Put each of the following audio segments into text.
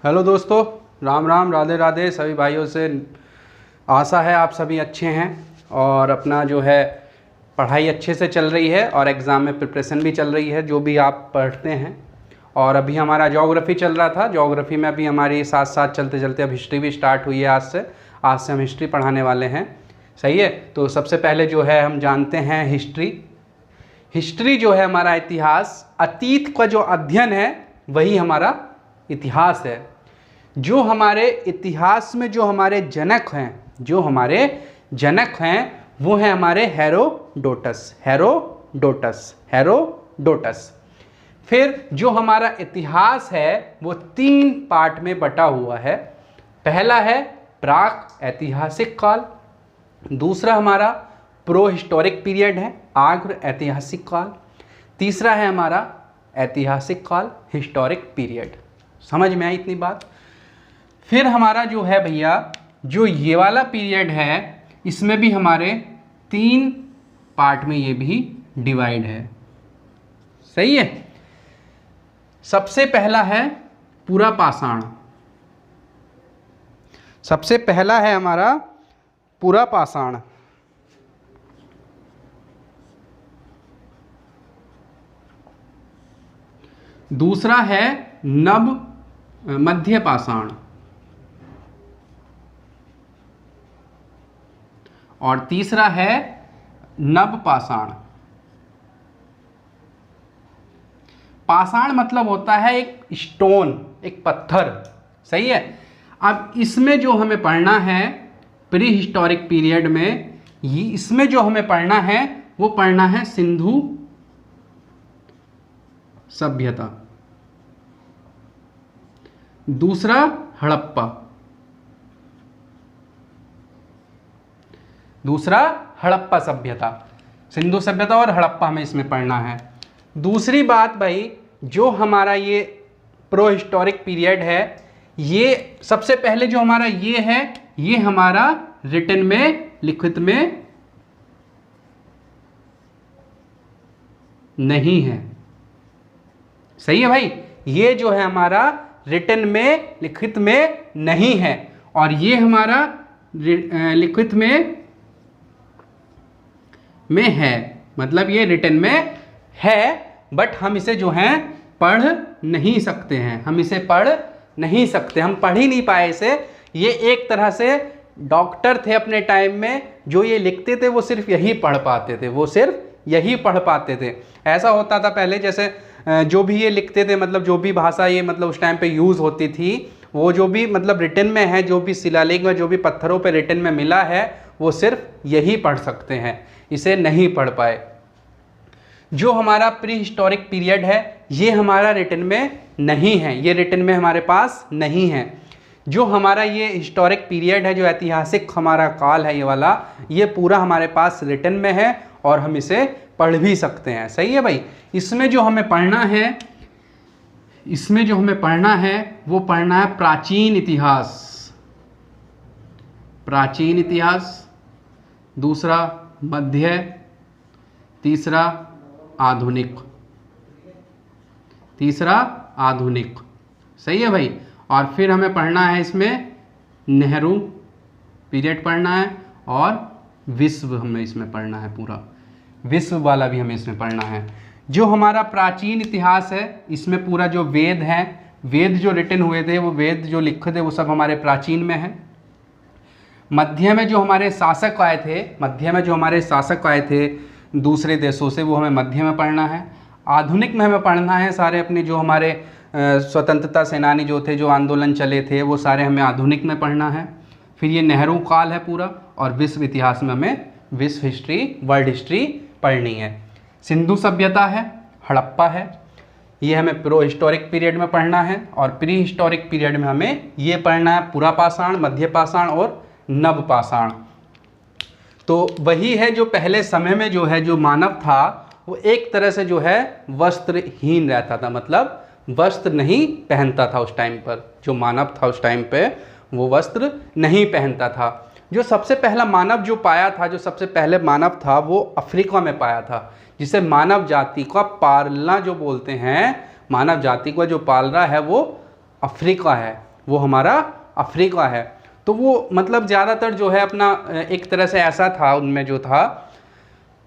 Hello दोस्तों, राम राम, राधे राधे सभी भाइयों से। आशा है आप सभी अच्छे हैं और अपना जो है पढ़ाई अच्छे से चल रही है और एग्ज़ाम में प्रिपरेशन भी चल रही है जो भी आप पढ़ते हैं। और अभी हमारा ज्योग्राफ़ी चल रहा था, ज्योग्राफ़ी में अभी हमारी साथ साथ चलते चलते अब हिस्ट्री भी स्टार्ट हुई है। आज से हम हिस्ट्री पढ़ाने वाले हैं। सही है, तो सबसे पहले जो है हम जानते हैं हिस्ट्री जो है हमारा इतिहास, अतीत का जो अध्ययन है वही हमारा इतिहास है। जो हमारे इतिहास में जो हमारे जनक हैं वो हैं हमारे हेरोडोटस। फिर जो हमारा इतिहास है वो 3 पार्ट में बटा हुआ है। पहला है प्राक ऐतिहासिक काल, दूसरा हमारा प्रो हिस्टोरिक पीरियड है, आग्र ऐतिहासिक काल, तीसरा है हमारा ऐतिहासिक काल, हिस्टोरिक पीरियड। समझ में आई इतनी बात। फिर हमारा जो है भैया, जो ये वाला पीरियड है इसमें भी हमारे 3 पार्ट में ये भी डिवाइड है। सही है। सबसे पहला है पूरा पाषाण, सबसे पहला है हमारा पूरा पाषाण। दूसरा है मध्य पाषाण और तीसरा है नव पाषाण। पाषाण मतलब होता है एक स्टोन, एक पत्थर। सही है। अब इसमें जो हमें पढ़ना है प्री हिस्टोरिक पीरियड में, इसमें जो हमें पढ़ना है वो पढ़ना है सिंधु सभ्यता, दूसरा हड़प्पा सभ्यता। सिंधु सभ्यता और हड़प्पा हमें इसमें पढ़ना है। दूसरी बात भाई, जो हमारा ये प्रो हिस्टोरिक पीरियड है, ये सबसे पहले जो हमारा ये है, ये हमारा रिटन में, लिखित में नहीं है। सही है भाई। ये जो है हमारा रिटन में, लिखित में नहीं है, और ये हमारा लिखित में है, मतलब ये रिटन में है, बट हम इसे जो है पढ़ नहीं सकते हैं। हम इसे पढ़ नहीं सकते, हम पढ़ ही नहीं पाए इसे। ये एक तरह से डॉक्टर थे अपने टाइम में, जो ये लिखते थे वो सिर्फ यही पढ़ पाते थे, ऐसा होता था पहले। जैसे जो भी ये लिखते थे, मतलब जो भी भाषा ये मतलब उस टाइम पे यूज़ होती थी, वो जो भी मतलब रिटन में है, जो भी शिलालेख में, जो भी पत्थरों पे रिटन में मिला है, वो सिर्फ यही पढ़ सकते हैं, इसे नहीं पढ़ पाए। जो हमारा प्री हिस्टोरिक पीरियड है ये हमारा रिटन में नहीं है, ये रिटन में हमारे पास नहीं है। जो हमारा ये हिस्टोरिक पीरियड है, जो ऐतिहासिक हमारा काल है, ये वाला, ये पूरा हमारे पास रिटन में है और हम इसे पढ़ भी सकते हैं। सही है भाई। इसमें जो हमें पढ़ना है वो पढ़ना है प्राचीन इतिहास, दूसरा मध्य, तीसरा आधुनिक। सही है भाई। और फिर हमें पढ़ना है इसमें नेहरू पीरियड पढ़ना है, और विश्व हमें इसमें पढ़ना है, पूरा विश्व वाला भी हमें इसमें पढ़ना है। जो हमारा प्राचीन इतिहास है, इसमें पूरा जो वेद है, वेद जो रिटन हुए थे, वो वेद जो लिखे थे वो सब हमारे प्राचीन में है। मध्य में जो हमारे शासक आए थे दूसरे देशों से, वो हमें मध्य में पढ़ना है। आधुनिक में हमें पढ़ना है सारे अपने जो हमारे स्वतंत्रता सेनानी जो थे, जो आंदोलन चले थे, वो सारे हमें आधुनिक में पढ़ना है। फिर ये नेहरू काल है पूरा, और विश्व इतिहास में हमें विश्व हिस्ट्री, वर्ल्ड हिस्ट्री पढ़नी है। सिंधु सभ्यता है, हड़प्पा है, ये हमें प्रो हिस्टोरिक पीरियड में पढ़ना है। और प्री हिस्टोरिक पीरियड में हमें ये पढ़ना है पूरा पाषाण, मध्य पाषाण और नव पाषाण। तो वही है जो पहले समय में जो है, जो मानव था वो एक तरह से जो है वस्त्रहीन रहता था, मतलब वस्त्र नहीं पहनता था उस टाइम पर। जो मानव था उस टाइम पे वो वस्त्र नहीं पहनता था। जो सबसे पहला मानव जो पाया था, जो सबसे पहले मानव था, वो अफ्रीका में पाया था, जिसे मानव जाति का पालना जो बोलते हैं, मानव जाति को जो पाल रहा है वो अफ्रीका है। वो हमारा अफ्रीका है। तो वो मतलब ज़्यादातर जो है अपना एक तरह से ऐसा था, उनमें जो था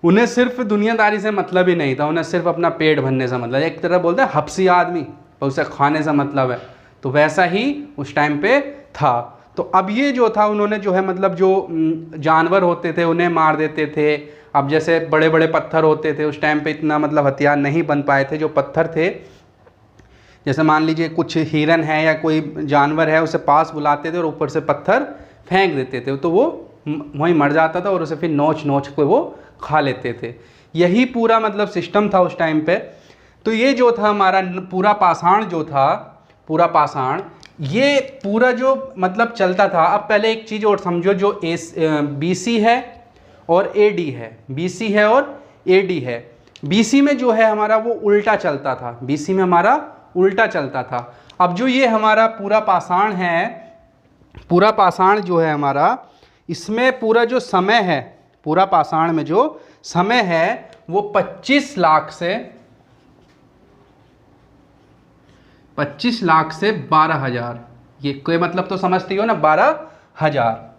उन्हें सिर्फ दुनियादारी से मतलब ही नहीं था, उन्हें सिर्फ अपना पेट भरने से मतलब, एक तरह बोलते हैं हब्सी आदमी, और उसे खाने से मतलब है, तो वैसा ही उस टाइम पे था। तो अब ये जो था उन्होंने जो है मतलब जो जानवर होते थे उन्हें मार देते थे। अब जैसे बड़े बड़े पत्थर होते थे उस टाइम पे इतना मतलब हथियार नहीं बन पाए थे, जो पत्थर थे जैसे मान लीजिए कुछ हिरन है या कोई जानवर है, उसे पास बुलाते थे और ऊपर से पत्थर फेंक देते थे, तो वो वहीं मर जाता था और उसे फिर नोच नोच को वो खा लेते थे। यही पूरा मतलब सिस्टम था उस टाइम पे। तो ये जो था हमारा पूरा पाषाण जो था, पूरा पाषाण ये पूरा जो मतलब चलता था। अब पहले एक चीज़ और समझो, जो BC है और AD है, BC है और AD है। BC में जो है हमारा वो उल्टा चलता था, BC में हमारा उल्टा चलता था। अब जो ये हमारा पूरा पाषाण है, पूरा पाषाण जो है हमारा, इसमें पूरा जो समय है, पूरा पाषाण में जो समय है वो 25 लाख से 12,000, ये कोई मतलब तो समझती हो ना, 12,000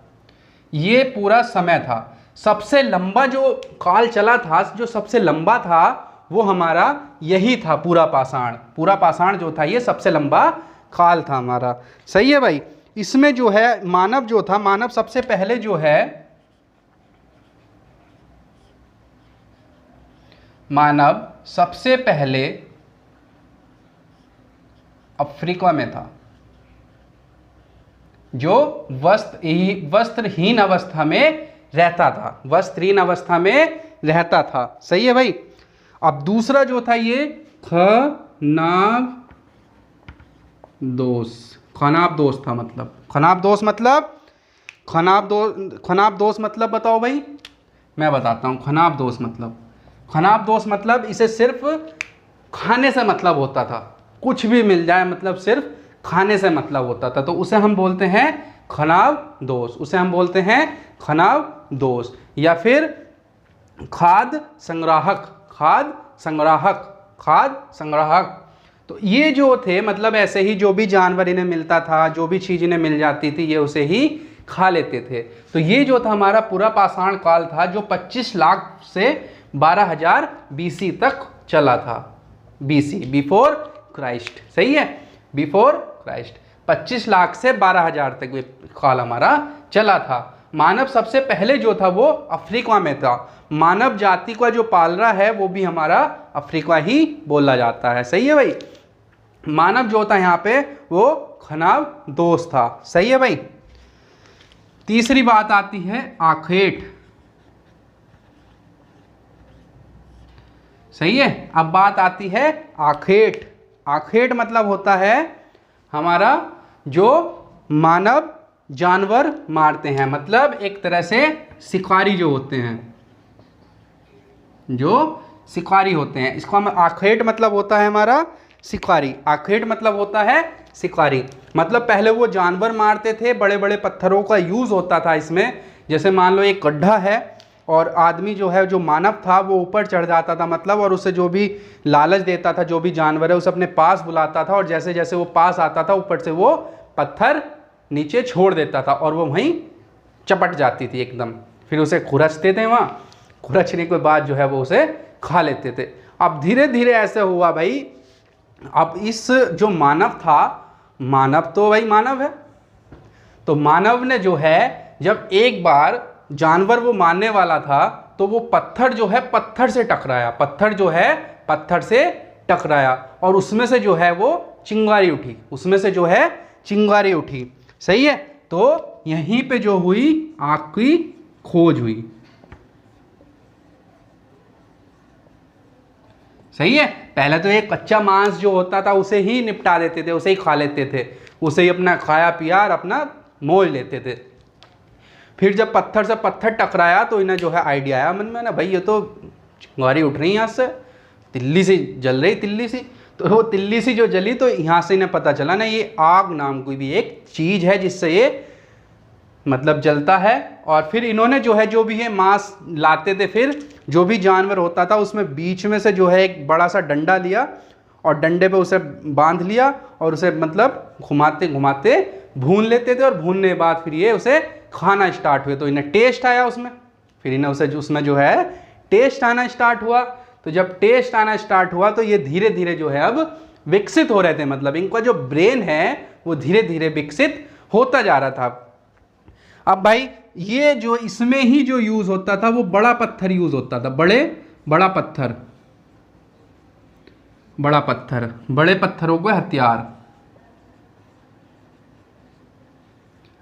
ये पूरा समय था। सबसे लंबा जो काल चला था, जो सबसे लंबा था वो हमारा यही था, पूरा पाषाण। पूरा पाषाण जो था ये सबसे लंबा काल था हमारा। सही है भाई। इसमें जो है मानव जो था, मानव सबसे पहले जो है, मानव सबसे पहले अफ्रीका में था, जो वस्त्रहीन अवस्था में रहता था, वस्त्रहीन अवस्था में रहता था। सही है भाई। अब दूसरा जो था ये खनाबदोस था। मतलब खनाबदोस मतलब बताओ भाई, मैं बताता हूँ। खनाबदोस मतलब इसे सिर्फ खाने से मतलब होता था, कुछ भी मिल जाए मतलब सिर्फ खाने से मतलब होता था, तो उसे हम बोलते हैं खनाबदोस, उसे हम बोलते हैं खनाबदोस। या फिर खाद्य संग्राहक। तो ये जो थे मतलब ऐसे ही जो भी जानवर इन्हें मिलता था, जो भी चीज़ इन्हें मिल जाती थी, ये उसे ही खा लेते थे। तो ये जो था हमारा पूरा पाषाण काल था, जो 25 लाख से 12,000 BC तक चला था। BC, before Christ. सही है, बिफोर क्राइस्ट। 25 लाख से 12,000 तक ये काल हमारा चला था। मानव सबसे पहले जो था वो अफ्रीका में था। मानव जाति का जो पालरा है वो भी हमारा अफ्रीका ही बोला जाता है। सही है भाई। मानव जो था यहाँ पे वो खनाबदोस था। सही है भाई। तीसरी बात आती है आखेट। सही है। अब बात आती है आखेट। आखेट मतलब होता है हमारा जो मानव जानवर मारते हैं, मतलब एक तरह से शिकारी जो होते हैं, जो शिकारी होते हैं, इसको हम आखेट मतलब होता है हमारा शिकारी। आखेट मतलब होता है शिकारी। मतलब पहले वो जानवर मारते थे, बड़े बड़े पत्थरों का यूज़ होता था इसमें। जैसे मान लो एक गड्ढा है और आदमी जो है, जो मानव था वो ऊपर चढ़ जाता था मतलब, और उसे जो भी लालच देता था, जो भी जानवर है उसे अपने पास बुलाता था, और जैसे जैसे वो पास आता था ऊपर से वो पत्थर नीचे छोड़ देता था और वो वहीं चपट जाती थी एकदम। फिर उसे खुरचते थे, वहाँ खुरचने के बाद जो है वो उसे खा लेते थे। अब धीरे धीरे ऐसे हुआ भाई, अब इस जो मानव था, मानव तो भाई मानव है, तो मानव ने जो है जब एक बार जानवर वो मारने वाला था तो वो पत्थर जो है पत्थर से टकराया, पत्थर जो है पत्थर से टकराया और उसमें से जो है वो चिंगारी उठी, उसमें से जो है चिंगारी उठी। सही है। तो यहीं पे जो हुई आग की खोज हुई। सही है। पहले तो एक कच्चा मांस जो होता था उसे ही निपटा देते थे, उसे ही खा लेते थे, उसे ही अपना खाया पिया और अपना मोल लेते थे। फिर जब पत्थर से पत्थर टकराया तो इन्हें जो है आइडिया आया मन में ना, भाई ये तो चिंगारी उठ रही यहाँ से, तिल्ली सी जल रही, तिल्ली सी। तो वो तिल्ली सी जो जली तो यहाँ से इन्हें पता चला ना, ये आग नाम की भी एक चीज़ है जिससे ये मतलब जलता है। और फिर इन्होंने जो है जो भी ये मांस लाते थे, फिर जो भी जानवर होता था उसमें बीच में से जो है एक बड़ा सा डंडा लिया और डंडे पे उसे बांध लिया और उसे मतलब घुमाते घुमाते भून लेते थे, और भूनने के बाद फिर ये उसे खाना स्टार्ट हुए। तो इन्हें टेस्ट आया उसमें, फिर इन्हें उसे उसमें जो है टेस्ट आना स्टार्ट हुआ। तो जब टेस्ट आना स्टार्ट हुआ तो ये धीरे धीरे जो है अब विकसित हो रहे थे, मतलब इनका जो ब्रेन है वो धीरे धीरे विकसित होता जा रहा था। अब भाई ये जो इसमें ही जो यूज होता था वो बड़ा पत्थर यूज होता था, बड़ा पत्थर, बड़े पत्थरों के हथियार,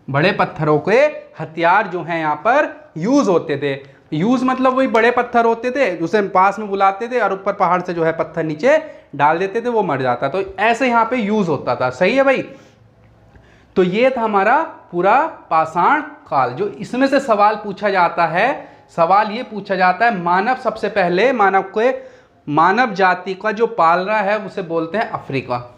बड़े पत्थरों के हथियार जो हैं यहाँ पर यूज होते थे। यूज मतलब वही बड़े पत्थर होते थे, उसे पास में बुलाते थे और ऊपर पहाड़ से जो है पत्थर नीचे डाल देते थे, वो मर जाता। तो ऐसे यहाँ पे यूज होता था। सही है भाई। तो ये था हमारा पूरा पाषाण काल। जो इसमें से सवाल पूछा जाता है, सवाल ये पूछा जाता है, मानव सबसे पहले मानव जाति का जो पालना है उसे बोलते हैं अफ्रीका।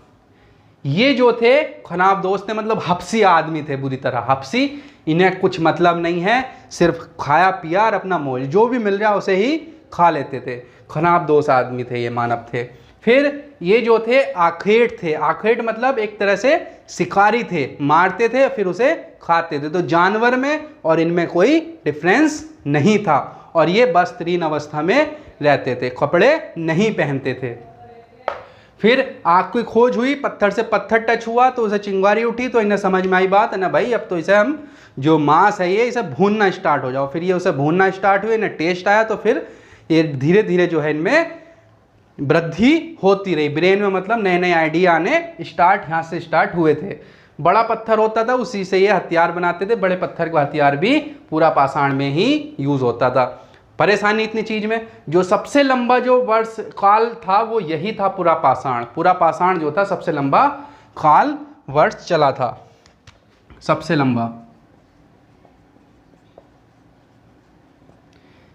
ये जो थे खनाबदोश थे, मतलब हब्सी आदमी थे, बुरी तरह हब्सी, इन्हें कुछ मतलब नहीं है, सिर्फ खाया पिया और अपना मौज, जो भी मिल रहा उसे ही खा लेते थे। खनाबदोश आदमी थे ये, मानव थे। फिर ये जो थे आखेट थे, आखेट मतलब एक तरह से शिकारी थे, मारते थे फिर उसे खाते थे। तो जानवर में और इनमें कोई डिफरेंस नहीं था, और ये वस्त्रहीन अवस्था में रहते थे, कपड़े नहीं पहनते थे। फिर आग की खोज हुई, पत्थर से पत्थर टच हुआ तो उसे चिंगारी उठी, तो इन्हें समझ में आई बात है ना भाई, अब तो इसे हम जो मांस है ये इसे भूनना स्टार्ट हो जाओ। फिर ये उसे भूनना स्टार्ट हुए, इन्हें टेस्ट आया, तो फिर ये धीरे धीरे जो है इनमें वृद्धि होती रही, ब्रेन में मतलब नए नए आइडिया आने यहाँ से स्टार्ट हुए थे। बड़ा पत्थर होता था, उसी से ये हथियार बनाते थे, बड़े पत्थर का हथियार भी पूरा पाषाण में ही यूज होता था। परेशानी इतनी चीज में, जो सबसे लंबा जो वर्ष काल था वो यही था पूरा पाषाण। पूरा पाषाण जो था सबसे लंबा काल वर्ष चला था, सबसे लंबा।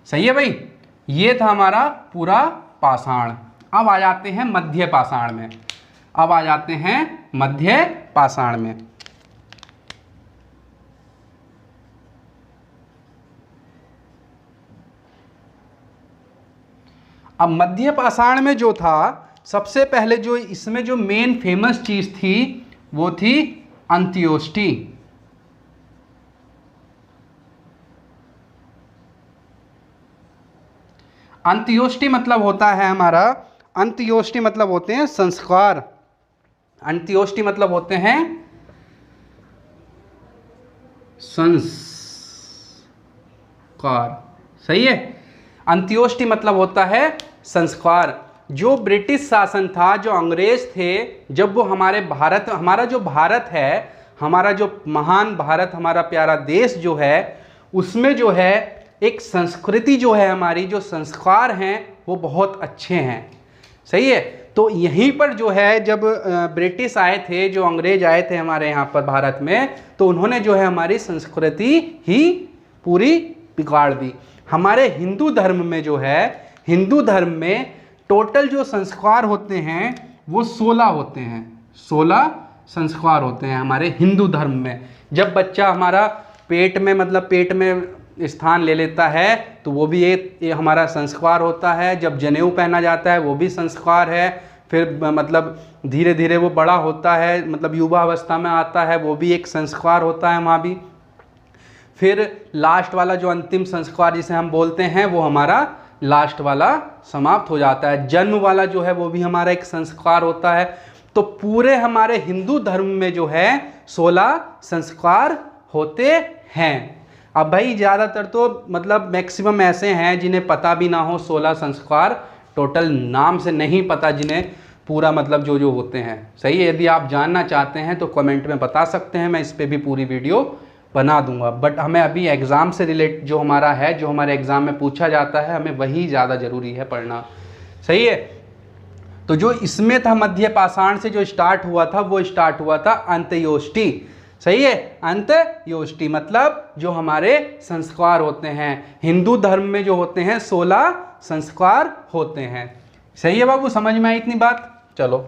सही है भाई। ये था हमारा पूरा पाषाण। अब आ जाते हैं मध्य पाषाण में। अब आ जाते हैं मध्य पाषाण में। अब मध्य पाषाण में जो था, सबसे पहले जो इसमें जो मेन फेमस चीज थी वो थी अंत्योष्टि। अंत्योष्टि मतलब होता है हमारा, अंत्योष्टि मतलब होते हैं संस्कार। अंत्योष्टि मतलब होते हैं संस्कार। सही है। अंत्योष्टि मतलब होता है संस्कार। जो ब्रिटिश शासन था, जो अंग्रेज थे, जब वो हमारे भारत, हमारा जो भारत है, हमारा जो महान भारत, हमारा प्यारा देश जो है, उसमें जो है एक संस्कृति जो है, हमारी जो संस्कार हैं वो बहुत अच्छे हैं। सही है। तो यहीं पर जो है जब ब्रिटिश आए थे, जो अंग्रेज आए थे हमारे यहाँ पर भारत में, तो उन्होंने जो है हमारी संस्कृति ही पूरी बिगाड़ दी। हमारे हिंदू धर्म में जो है, हिंदू धर्म में टोटल जो संस्कार होते हैं वो 16 होते हैं। 16 संस्कार होते हैं हमारे हिंदू धर्म में। जब बच्चा हमारा पेट में, मतलब पेट में स्थान ले लेता है तो वो भी एक हमारा संस्कार होता है। जब जनेऊ पहना जाता है वो भी संस्कार है। फिर मतलब धीरे धीरे वो बड़ा होता है, मतलब युवा अवस्था में आता है, वो भी एक संस्कार होता है वहाँ भी। फिर लास्ट वाला जो अंतिम संस्कार जिसे हम बोलते हैं वो हमारा लास्ट वाला समाप्त हो जाता है। जन्म वाला जो है वो भी हमारा एक संस्कार होता है। तो पूरे हमारे हिंदू धर्म में जो है 16 संस्कार होते हैं। अब भाई ज़्यादातर तो मतलब मैक्सिमम ऐसे हैं जिन्हें पता भी ना हो 16 संस्कार, टोटल नाम से नहीं पता जिन्हें पूरा मतलब जो जो होते हैं। सही है। यदि आप जानना चाहते हैं तो कमेंट में बता सकते हैं, मैं इस पर भी पूरी वीडियो बना दूंगा। बट हमें अभी एग्ज़ाम से रिलेट जो हमारा है, जो हमारे एग्ज़ाम में पूछा जाता है, हमें वही ज़्यादा ज़रूरी है पढ़ना। सही है। तो जो इसमें था मध्य पाषाण से जो स्टार्ट हुआ था वो स्टार्ट हुआ था अंत्योष्टि। सही है। अंत्योष्टि मतलब जो हमारे संस्कार होते हैं, हिंदू धर्म में जो होते हैं 16 संस्कार होते हैं। सही है बाबू, समझ में आई इतनी बात। चलो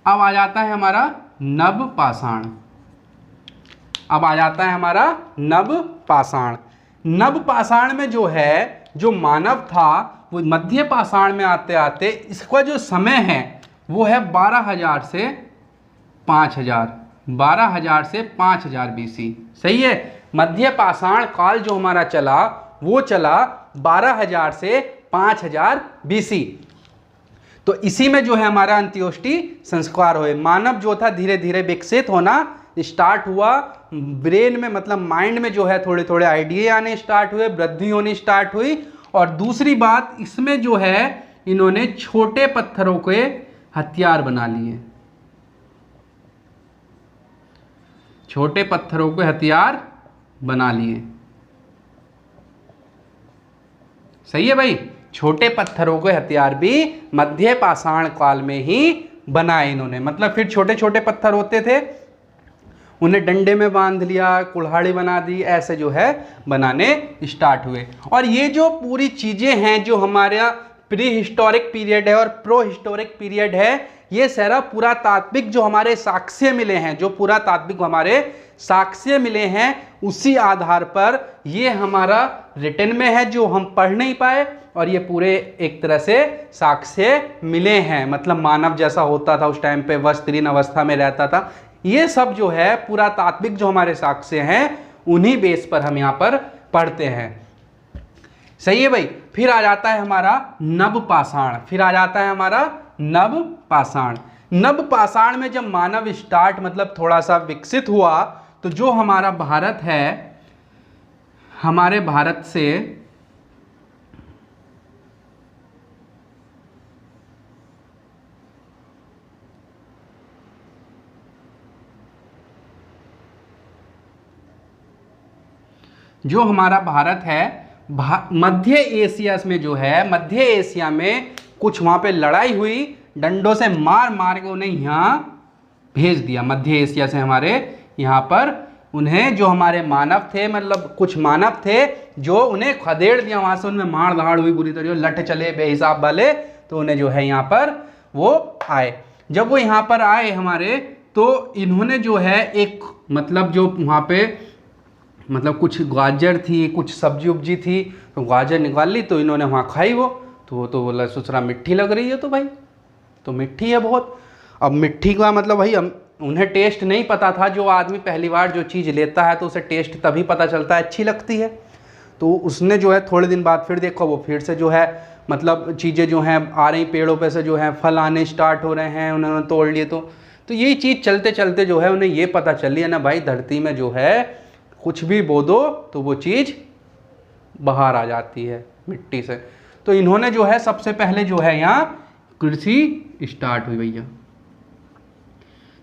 अब आ जाता है हमारा नव पाषाण। अब आ जाता है हमारा नव पाषाण। नव पाषाण में जो है, जो मानव था मध्य पाषाण में आते आते इसका जो समय है वो है 12,000 से 5,000, 12,000 से 5,000 BC। सही है। मध्य पाषाण काल जो हमारा चला वो चला 12,000 से 5,000 BC। तो इसी में जो है हमारा अंत्योष्टि संस्कार हुए। मानव जो था धीरे धीरे विकसित होना स्टार्ट हुआ, ब्रेन में मतलब माइंड में जो है थोड़े थोड़े आइडिया आने स्टार्ट हुए, वृद्धि होनी स्टार्ट हुई। और दूसरी बात इसमें जो है इन्होंने छोटे पत्थरों के हथियार बना लिए, छोटे पत्थरों के हथियार बना लिए। सही है भाई। छोटे पत्थरों के हथियार भी मध्य पाषाण काल में ही बनाए इन्होंने। मतलब फिर छोटे छोटे पत्थर होते थे उन्हें डंडे में बांध लिया, कुल्हाड़ी बना दी, ऐसे जो है बनाने स्टार्ट हुए। और ये जो पूरी चीजें हैं जो हमारा प्री हिस्टोरिक पीरियड है और प्रो हिस्टोरिक पीरियड है, ये सारा पुरातात्विक जो हमारे साक्ष्य मिले हैं, जो पुरातात्विक हमारे साक्ष्य मिले हैं उसी आधार पर ये हमारा रिटन में है जो हम पढ़ नहीं पाए। और ये पूरे एक तरह से साक्ष्य मिले हैं, मतलब मानव जैसा होता था उस टाइम पे, वस्त्रहीन अवस्था में रहता था। ये सब जो है पुरातात्विक जो हमारे साक्ष्य हैं उन्हीं बेस पर हम यहाँ पर पढ़ते हैं। सही है भाई। फिर आ जाता है हमारा नव पाषाण, फिर आ जाता है हमारा नव पाषाण। नव पाषाण में जब मानव स्टार्ट मतलब थोड़ा सा विकसित हुआ तो जो हमारा भारत है, हमारे भारत से जो हमारा भारत है मध्य एशिया में जो है, मध्य एशिया में कुछ वहाँ पे लड़ाई हुई, डंडों से मार मार के उन्हें यहाँ भेज दिया। मध्य एशिया से हमारे यहाँ पर उन्हें जो हमारे मानव थे, मतलब कुछ मानव थे जो उन्हें खदेड़ दिया वहाँ से, उनमें मार धाड़ हुई बुरी तरह, लठ चले बेहिसाब वाले, तो उन्हें जो है यहाँ पर वो आए। जब वो यहाँ पर आए हमारे, तो इन्होंने जो है एक मतलब जो वहाँ पे मतलब कुछ गाजर थी, कुछ सब्जी उब्जी थी, तो गाजर निकाल ली तो इन्होंने वहाँ खाई वो तो बोला ससुरा मिट्टी लग रही है, तो भाई तो मिट्टी है बहुत। अब मिट्टी का मतलब भाई उन्हें टेस्ट नहीं पता था। जो आदमी पहली बार जो चीज़ लेता है तो उसे टेस्ट तभी पता चलता है अच्छी लगती है। तो उसने जो है थोड़े दिन बाद फिर देखा वो फिर से जो है मतलब चीज़ें जो हैं आ रही पेड़ों पे से, जो है फल आने स्टार्ट हो रहे हैं, उन्होंने तोड़ लिए। तो यही चीज़ चलते चलते जो है उन्हें ये पता चली है ना भाई, धरती में जो है कुछ भी बो दो तो वो चीज़ बाहर आ जाती है मिट्टी से। तो इन्होंने जो है सबसे पहले जो है यहाँ कृषि स्टार्ट हुई भैया।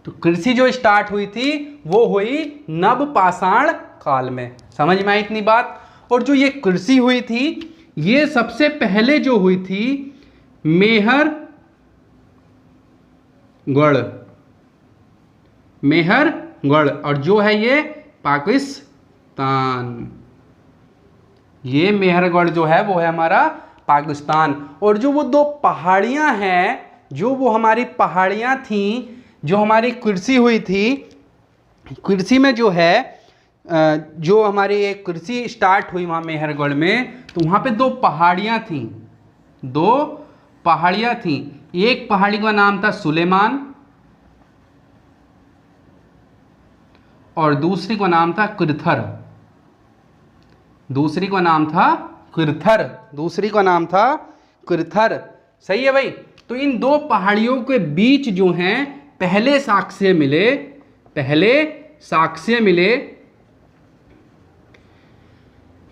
तो कृषि जो स्टार्ट हुई थी वो हुई नव पाषाण काल में। समझ में आई इतनी बात। और जो ये कृषि हुई थी ये सबसे पहले जो हुई थी मेहरगढ़, मेहरगढ़, और जो है ये पाकिस्तान। ये मेहरगढ़ जो है वो है हमारा पाकिस्तान। और जो वो दो पहाड़ियां हैं, जो वो हमारी पहाड़ियां थीं, जो हमारी कृषि हुई थी, कृषि में जो है जो हमारी एक कृषि स्टार्ट हुई वहाँ मेहरगढ़ में, तो वहाँ पे दो पहाड़ियाँ थीं, दो पहाड़ियाँ थीं। एक पहाड़ी का नाम था सुलेमान और दूसरी का नाम था कृथर, दूसरी का नाम था कृथर, दूसरी का नाम था कृथर। सही है भाई। तो इन दो पहाड़ियों के बीच जो हैं पहले साक्ष्य मिले, पहले साक्ष्य मिले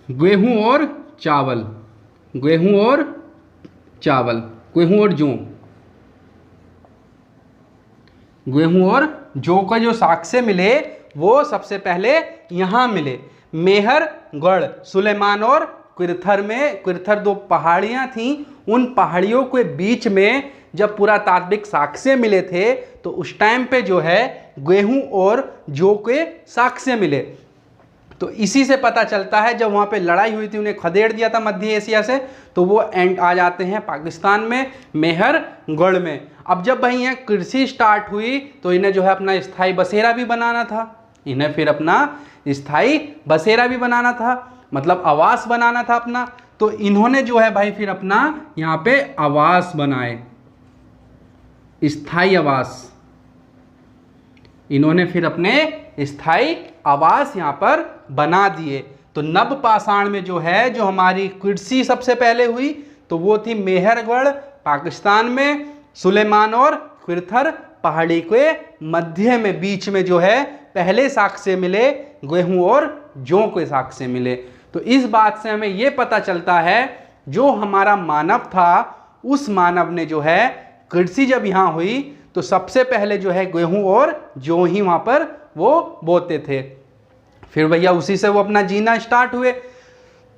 गेहूं और चावल, गेहूं और चावल, गेहूं और जौ, गेहूं और जौ का जो साक्ष्य मिले वो सबसे पहले यहाँ मिले मेहरगढ़, सुलेमान और कृथर में। कृथर दो पहाड़ियाँ थीं, उन पहाड़ियों के बीच में जब पुरातात्विक साक्ष्य मिले थे तो उस टाइम पे जो है गेहूं और जौ के साक्ष्य मिले। तो इसी से पता चलता है जब वहाँ पे लड़ाई हुई थी, उन्हें खदेड़ दिया था मध्य एशिया से, तो वो एंड आ जाते हैं पाकिस्तान में मेहरगढ़ में। अब जब भाई यहाँ कृषि स्टार्ट हुई तो इन्हें जो है अपना स्थायी बसेरा भी बनाना था, इन्हें फिर अपना स्थायी बसेरा भी बनाना था, मतलब आवास बनाना था अपना। तो इन्होंने जो है भाई फिर अपना यहाँ पे आवास बनाए, स्थायी आवास। इन्होंने फिर अपने स्थायी आवास यहाँ पर बना दिए। तो नवपाषाण में जो है, जो हमारी कृषि सबसे पहले हुई तो वो थी मेहरगढ़ पाकिस्तान में, सुलेमान और खिरथर पहाड़ी के मध्य में, बीच में जो है पहले साक्ष्य मिले, गेहूं और जौ के साक्ष्य मिले। तो इस बात से हमें ये पता चलता है जो हमारा मानव था, उस मानव ने जो है कृषि जब यहाँ हुई तो सबसे पहले जो है गेहूं और जौ ही वहाँ पर वो बोते थे। फिर भैया उसी से वो अपना जीना स्टार्ट हुए।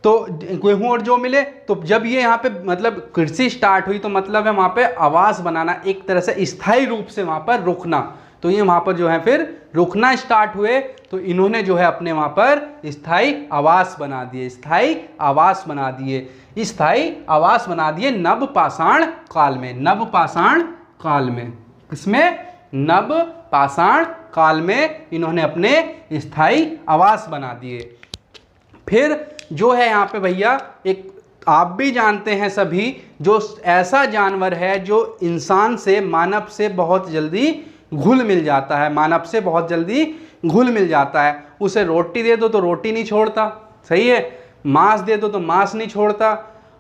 तो गेहूं और जौ मिले, तो जब ये यहाँ पे मतलब कृषि स्टार्ट हुई तो मतलब है वहाँ पे आवास बनाना, एक तरह से स्थायी रूप से वहाँ पर रुकना। तो ये वहाँ पर जो है फिर रुकना स्टार्ट हुए, तो इन्होंने जो है अपने वहाँ पर स्थायी आवास बना दिए, स्थायी आवास बना दिए, स्थायी आवास बना दिए नवपाषाण काल में। नवपाषाण काल में, इसमें नवपाषाण काल में इन्होंने अपने स्थायी आवास बना दिए। फिर जो है यहाँ पे भैया एक आप भी जानते हैं सभी, जो ऐसा जानवर है जो इंसान से, मानव से बहुत जल्दी घुल मिल जाता है, मानव से बहुत जल्दी घुल मिल जाता है। उसे रोटी दे दो तो रोटी नहीं छोड़ता, सही है, मांस दे दो तो मांस नहीं छोड़ता।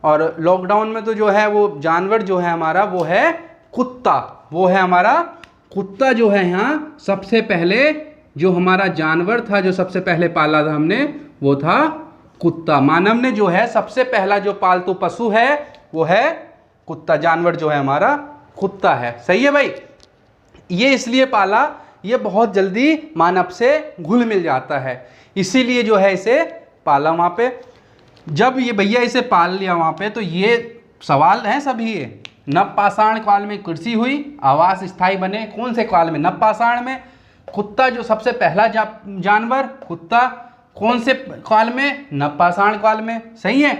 और लॉकडाउन में तो जो है वो जानवर जो है हमारा वो है कुत्ता, वो है हमारा कुत्ता जो है यहाँ सबसे पहले जो हमारा जानवर था, जो सबसे पहले पाला था हमने, वो था कुत्ता। मानव ने जो है सबसे पहला जो पालतू पशु है वो है कुत्ता, जानवर जो है हमारा कुत्ता है, सही है भाई। ये इसलिए पाला, ये बहुत जल्दी मानव से घुल मिल जाता है, इसीलिए जो है इसे पाला वहाँ पे। जब ये भैया इसे पाल लिया वहाँ पे, तो ये सवाल हैं सभी ये, नवपाषाण काल में कृषि हुई, आवास स्थायी बने, कौन से काल में? नवपाषाण में। कुत्ता जो सबसे पहला जानवर कुत्ता, कौन से काल में? नवपाषाण काल में, सही है।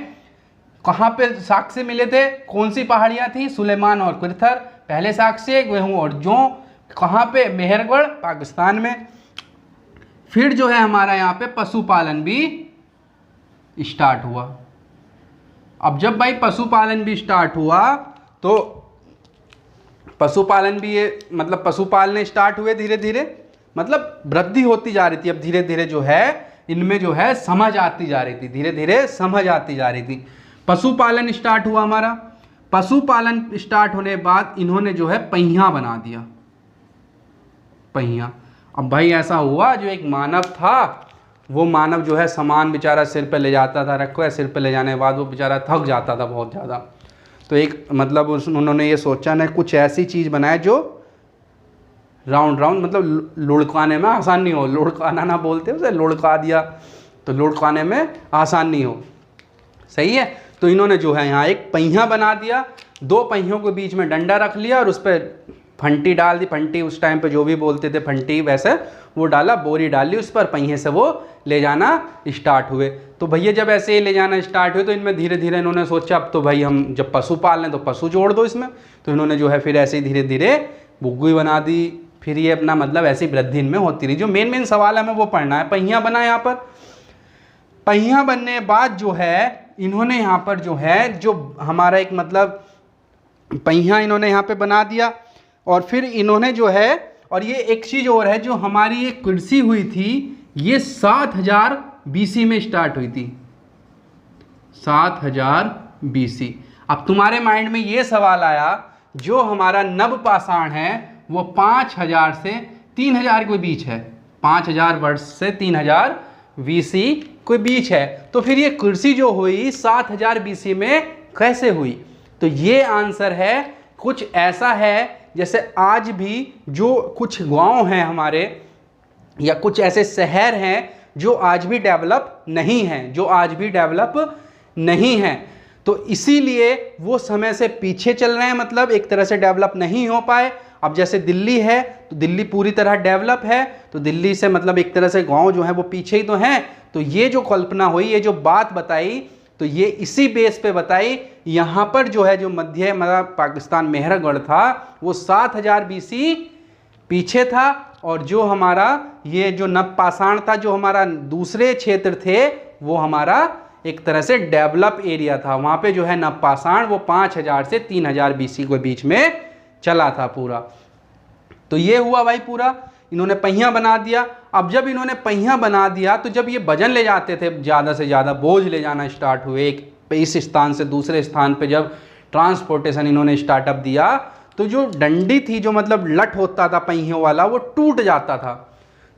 कहाँ पे साक्ष्य मिले थे? कौन सी पहाड़ियाँ थी? सुलेमान और खिरथर, पहले साक्ष्य गेहूं और जौ, कहाँ पे? मेहरगढ़ पाकिस्तान में। फिर जो है हमारा यहाँ पे पशुपालन भी स्टार्ट हुआ। अब जब भाई पशुपालन भी स्टार्ट हुआ तो पशुपालन भी ये मतलब पशुपालने स्टार्ट हुए धीरे धीरे, मतलब वृद्धि होती जा रही थी। अब धीरे धीरे जो है इनमें जो है समझ आती जा रही थी, धीरे धीरे समझ आती जा रही थी। पशुपालन स्टार्ट हुआ हमारा। पशुपालन स्टार्ट होने के बाद इन्होंने जो है पहिया बना दिया, पहिया। अब भाई ऐसा हुआ, जो एक मानव था, वो मानव जो है सामान बेचारा सिर पे ले जाता था, रखो है, सिर पे ले जाने के बाद वो बेचारा थक जाता था बहुत ज़्यादा। तो एक मतलब उन्होंने ये सोचा ना कुछ ऐसी चीज़ बनाए जो राउंड राउंड, मतलब लुढ़काने में आसान नहीं हो, लुढ़काना ना बोलते उसे, लुढ़का दिया तो लुढ़काने में आसान नहीं हो, सही है। तो इन्होंने जो है यहाँ एक पहिया बना दिया, दो पहियों के बीच में डंडा रख लिया और उस पर फंटी डाल दी, फंटी उस टाइम पे जो भी बोलते थे फंटी, वैसे वो डाला, बोरी डाली उस पर, पहिए से वो ले जाना स्टार्ट हुए। तो भैया जब ऐसे ही ले जाना स्टार्ट हुए तो इनमें धीरे धीरे इन्होंने सोचा अब तो भाई हम जब पशु पाल रहे हैं तो पशु जोड़ दो इसमें। तो इन्होंने जो है फिर ऐसे ही धीरे धीरे बुग्गी बना दी। फिर ये अपना मतलब ऐसी वृद्धि इनमें होती रही। जो मेन सवाल हमें वो पढ़ना है, पहिया बना यहाँ पर। पहिया बनने के बाद जो है इन्होंने यहाँ पर जो है जो हमारा एक मतलब पहिया इन्होंने यहाँ पे बना दिया। और फिर इन्होंने जो है, और ये एक चीज़ और है, जो हमारी ये कृषि हुई थी ये 7000 BC में स्टार्ट हुई थी, 7000 BC। अब तुम्हारे माइंड में ये सवाल आया, जो हमारा नवपाषाण है वो 5000 से 3000 के बीच है, 5000 वर्ष से 3000 BC के बीच है। तो फिर ये कृषि जो हुई 7000 BC में कैसे हुई? तो ये आंसर है कुछ ऐसा है जैसे आज भी जो कुछ गांव हैं हमारे, या कुछ ऐसे शहर हैं जो आज भी डेवलप नहीं हैं, जो आज भी डेवलप नहीं हैं। तो इसीलिए वो समय से पीछे चल रहे हैं, मतलब एक तरह से डेवलप नहीं हो पाए। अब जैसे दिल्ली है तो दिल्ली पूरी तरह डेवलप है, तो दिल्ली से मतलब एक तरह से गांव जो है वो पीछे ही तो हैं। तो ये जो कल्पना हुई, ये जो बात बताई, तो ये इसी बेस पे बताई। यहाँ पर जो है जो मध्य मतलब पाकिस्तान मेहरगढ़ था वो 7000 BC पीछे था, और जो हमारा ये जो नवपाषाण था, जो हमारा दूसरे क्षेत्र थे, वो हमारा एक तरह से डेवलप एरिया था। वहाँ पे जो है नवपाषाण वो 5000 से 3000 BC के बीच में चला था पूरा। तो ये हुआ भाई पूरा, इन्होंने पहिया बना दिया। अब जब इन्होंने पहिया बना दिया तो जब ये वजन ले जाते थे, ज़्यादा से ज़्यादा बोझ ले जाना स्टार्ट हुए, एक इस स्थान से दूसरे स्थान पे जब ट्रांसपोर्टेशन इन्होंने स्टार्टअप दिया तो जो डंडी थी, जो मतलब लठ होता था पहियों वाला, वो टूट जाता था।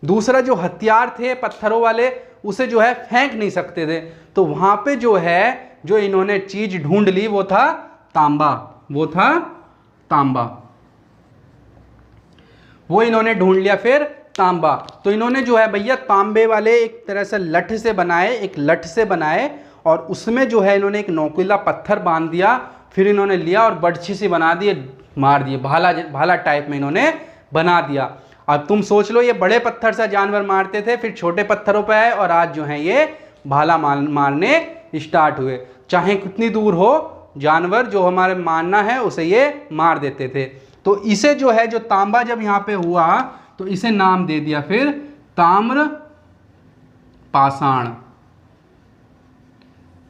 दूसरा जो हथियार थे पत्थरों वाले, उसे जो है फेंक नहीं सकते थे। तो वहाँ पे जो है जो इन्होंने चीज़ ढूंढ ली वो था तांबा, वो था तांबा, वो इन्होंने ढूंढ लिया फिर तांबा। तो इन्होंने जो है भैया तांबे वाले एक तरह से लठ से बनाए, एक लठ से बनाए, और उसमें जो है इन्होंने एक नोकीला पत्थर बांध दिया। फिर इन्होंने लिया और बर्छी सी बना दिए, मार दिए, भाला टाइप में इन्होंने बना दिया। अब तुम सोच लो, ये बड़े पत्थर से जानवर मारते थे, फिर छोटे पत्थरों पे आए, और आज जो है ये भाला मारने स्टार्ट हुए। चाहे कितनी दूर हो जानवर, जो हमारे मारना है उसे ये मार देते थे। तो इसे जो है, जो तांबा जब यहाँ पे हुआ तो इसे नाम दे दिया फिर ताम्र पाषाण।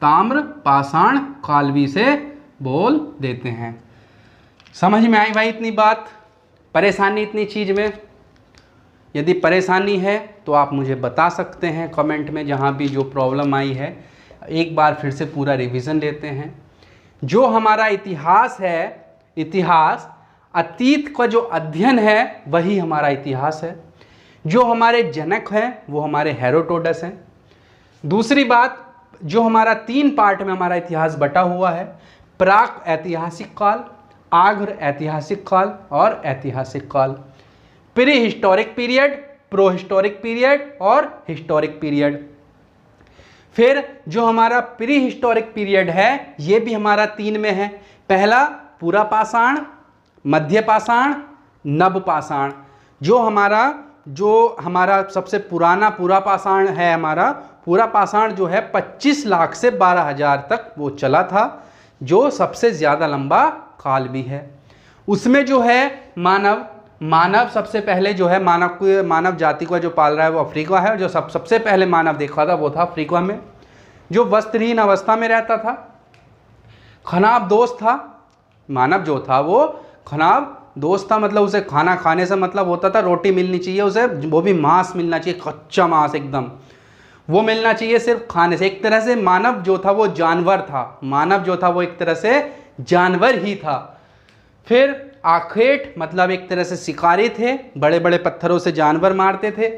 ताम्र पाषाण कालवी से बोल देते हैं। समझ में आई भाई इतनी बात? परेशानी इतनी चीज में? यदि परेशानी है तो आप मुझे बता सकते हैं कमेंट में, जहाँ भी जो प्रॉब्लम आई है। एक बार फिर से पूरा रिवीजन लेते हैं। जो हमारा इतिहास है, इतिहास अतीत का जो अध्ययन है वही हमारा इतिहास है। जो हमारे जनक हैं वो हमारे हेरोडोटस हैं। दूसरी बात, जो हमारा 3 पार्ट में हमारा इतिहास बटा हुआ है, प्राक ऐतिहासिक काल, आग्र ऐतिहासिक काल और ऐतिहासिक काल, pre historic period, protohistoric period और हिस्टोरिक पीरियड। फिर जो हमारा प्री हिस्टोरिक पीरियड है ये भी हमारा 3 में है। पहला पूरा पाषाण, मध्य पाषाण, नव पाषाण। जो हमारा सबसे पुराना पूरा पाषाण है, हमारा पूरा पाषाण जो है 25 लाख से 12,000 तक वो चला था, जो सबसे ज़्यादा लंबा काल भी है। उसमें जो है मानव सबसे पहले जो है मानव जाति को जो पाल रहा है वो अफ्रीका है। जो सबसे पहले मानव देखा था वो था अफ्रीका में, जो वस्त्रहीन अवस्था में रहता था, खनाब दोस्त था। मानव जो था वो खनाब दोस्त था, मतलब उसे खाना खाने से मतलब होता था रोटी मिलनी चाहिए उसे, वो भी मांस मिलना चाहिए, कच्चा मांस एकदम, वो मिलना चाहिए सिर्फ खाने से। एक तरह से मानव जो था वो जानवर था, मानव जो था वो एक तरह से जानवर ही था। फिर आखेट मतलब एक तरह से शिकारी थे, बड़े बड़े पत्थरों से जानवर मारते थे।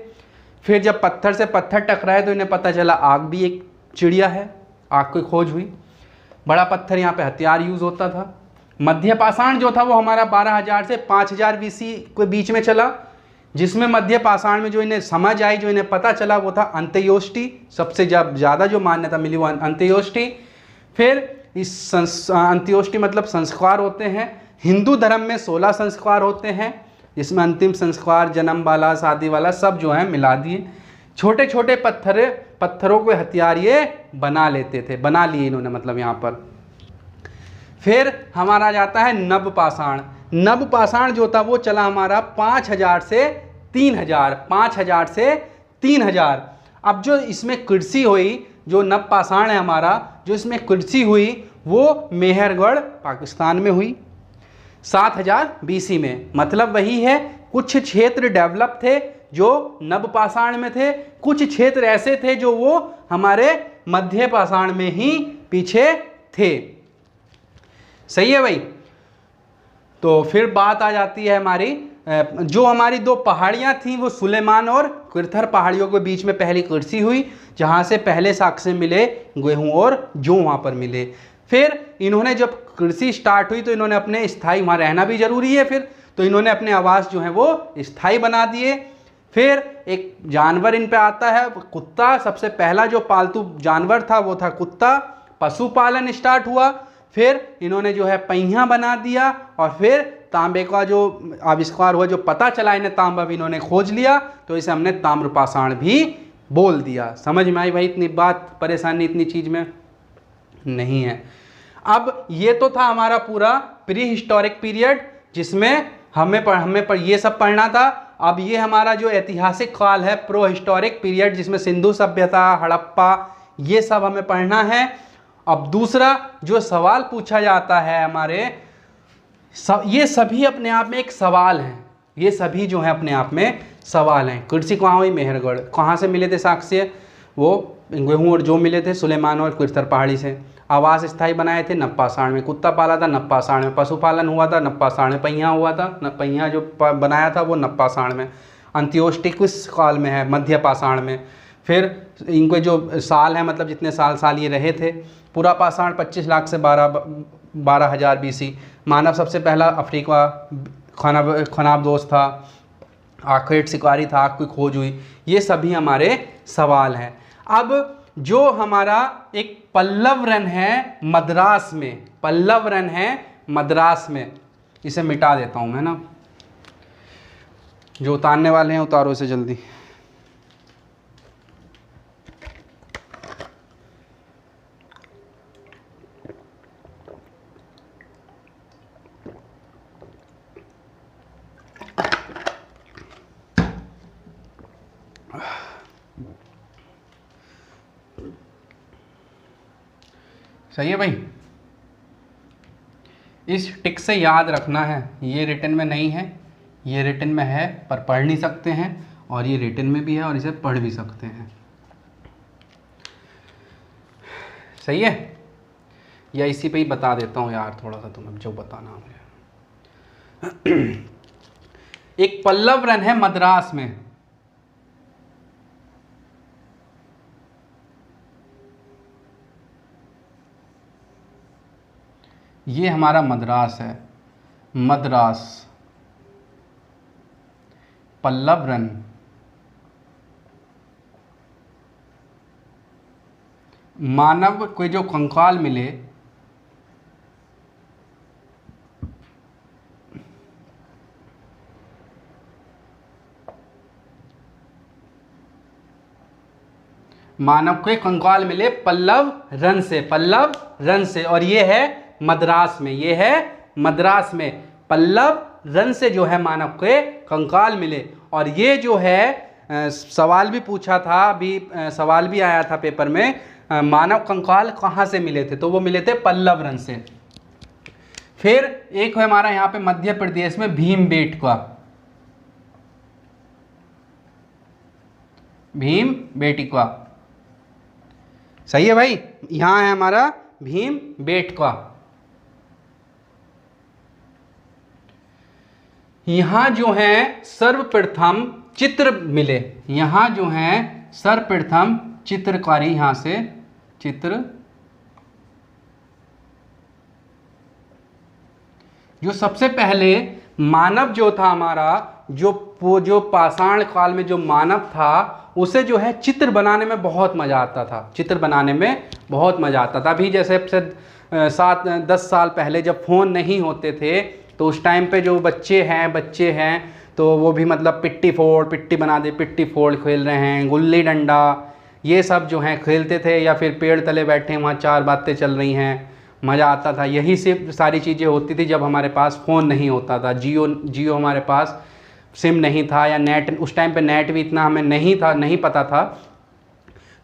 फिर जब पत्थर से पत्थर टकराए तो इन्हें पता चला आग भी एक चिड़िया है, आग की खोज हुई। बड़ा पत्थर यहाँ पे हथियार यूज होता था। मध्य पाषाण जो था वो हमारा 12,000 से 5,000 BC के बीच में चला, जिसमें मध्य पाषाण में जो इन्हें समझ आई, जो इन्हें पता चला वो था अंत्योष्टि। सबसे ज़्यादा जो मान्यता मिली वो अंत्योष्टि। फिर इस अंत्योष्टि मतलब संस्कार होते हैं। हिंदू धर्म में 16 संस्कार होते हैं, जिसमें अंतिम संस्कार, जन्म वाला, शादी वाला सब जो है मिला दिए। छोटे छोटे पत्थरों को हथियार ये बना लेते थे, बना लिए इन्होंने मतलब यहाँ पर। फिर हमारा जाता है नव पाषाण। नव पाषाण जो था वो चला हमारा 5,000 से 3,000, 5,000 से 3,000। अब जो इसमें कृषि हुई, जो नव पाषाण है हमारा, जो इसमें कृषि हुई वो मेहरगढ़ पाकिस्तान में हुई 7,000 BC में। मतलब वही है, कुछ क्षेत्र डेवलप थे जो नव पाषाण में थे, कुछ क्षेत्र ऐसे थे जो वो हमारे मध्य पाषाण में ही पीछे थे। सही है भाई? तो फिर बात आ जाती है हमारी, जो हमारी 2 पहाड़ियाँ थीं वो सुलेमान और किरथर पहाड़ियों के बीच में पहली कृषि हुई, जहाँ से पहले साक्ष्य मिले गेहूँ और जौ वहाँ पर मिले। फिर इन्होंने जब कृषि स्टार्ट हुई तो इन्होंने अपने स्थायी, वहाँ रहना भी जरूरी है फिर, तो इन्होंने अपने आवास जो है वो स्थायी बना दिए। फिर एक जानवर इन पे आता है कुत्ता। सबसे पहला जो पालतू जानवर था वो था कुत्ता। पशुपालन स्टार्ट हुआ। फिर इन्होंने जो है पहिया बना दिया, और फिर तांबे का जो आविष्कार हुआ, जो पता चला इन्हें तांबा भी इन्होंने खोज लिया, तो इसे हमने ताम्रपाषाण भी बोल दिया। समझ में आई भाई इतनी बात? परेशानी इतनी चीज में नहीं है। अब ये तो था हमारा पूरा प्री हिस्टोरिक पीरियड, जिसमें हमें पर ये सब पढ़ना था। अब ये हमारा जो ऐतिहासिक काल है प्रो हिस्टोरिक पीरियड, जिसमें सिंधु सभ्यता, हड़प्पा, ये सब हमें पढ़ना है। अब दूसरा जो सवाल पूछा जाता है हमारे, ये सभी अपने आप में एक सवाल हैं, ये सभी जो है अपने आप में सवाल हैं। कृषि कहाँ हुई? मेहरगढ़। कहाँ से मिले थे साक्ष्य? वो गेहूँ और जौ मिले थे सुलेमान और किरथर पहाड़ी से। आवास स्थायी बनाए थे नवपाषाण में। कुत्ता पाला था नवपाषाण में। पशुपालन हुआ था नवपाषाण में। पहिया हुआ था, पहिया जो बनाया था वो नवपाषाण में। अंत्योष्टि किस काल में है? मध्य पाषाण में। फिर इनको जो साल है, मतलब जितने साल ये रहे थे, पूरा पाषाण 25 लाख से 12,000 BC। मानव सबसे पहला अफ्रीका खानाबदोश था। आखिर शिकारी था, आग की खोज हुई। ये सभी हमारे सवाल हैं। अब जो हमारा एक पल्लव रन है मद्रास में, पल्लव रन है मद्रास में, इसे मिटा देता हूं मैं ना। जो उतारने वाले हैं उतारो इसे जल्दी। सही है भाई। इस टिक से याद रखना है, ये रिटन में नहीं है, ये रिटन में है पर पढ़ नहीं सकते हैं, और ये रिटन में भी है और इसे पढ़ भी सकते हैं। सही है, या इसी पे ही बता देता हूँ यार थोड़ा सा, तुम्हें जो बताना मुझे। एक पल्लव रन है मद्रास में। ये हमारा मद्रास है, मद्रास पल्लव रन। मानव को जो कंकाल मिले, मानव को कंकाल मिले पल्लव रन से, पल्लव रन से, और ये है मद्रास में, ये है मद्रास में। पल्लव रन से जो है मानव के कंकाल मिले। और ये जो है सवाल भी पूछा था, अभी सवाल भी आया था पेपर में, मानव कंकाल कहाँ से मिले थे? तो वो मिले थे पल्लव रन से। फिर एक है हमारा यहाँ पे मध्य प्रदेश में भीमबेटका, भीमबेटका। सही है भाई, यहाँ है हमारा भीमबेटका। यहाँ जो है सर्वप्रथम चित्र मिले, यहाँ जो है सर्वप्रथम चित्रकारी, यहाँ से चित्र, जो सबसे पहले मानव जो था हमारा, जो पाषाण काल में जो मानव था, उसे जो है चित्र बनाने में बहुत मज़ा आता था, चित्र बनाने में बहुत मज़ा आता था। अभी जैसे 7-10 साल पहले जब फ़ोन नहीं होते थे, तो उस टाइम पे जो बच्चे हैं तो वो भी मतलब पिट्टी बना दे, पिट्टी फोड़ खेल रहे हैं, गुल्ली डंडा, ये सब जो हैं खेलते थे, या फिर पेड़ तले बैठे वहाँ 4 बातें चल रही हैं, मज़ा आता था। यही सिर्फ सारी चीज़ें होती थी जब हमारे पास फ़ोन नहीं होता था, जियो हमारे पास सिम नहीं था, या नेट, उस टाइम पे नेट भी इतना हमें नहीं पता था।